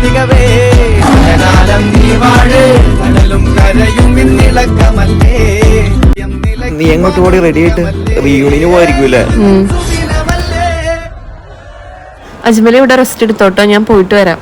മാളികവേ കാലം നീ വാഴ് കടലും കരയും ഇന്നിളക്കമല്ലേ. നീ എങ്ങോട്ട് കൂടി റെഡി ആയിട്ട് റീയൂണിന് പോയിരിക്കൂലേ? അജ്മൽ ഇവിടെ റെസ്റ്റ് എടുത്തോട്ടോ, ഞാൻ പോയിട്ട് വരാം.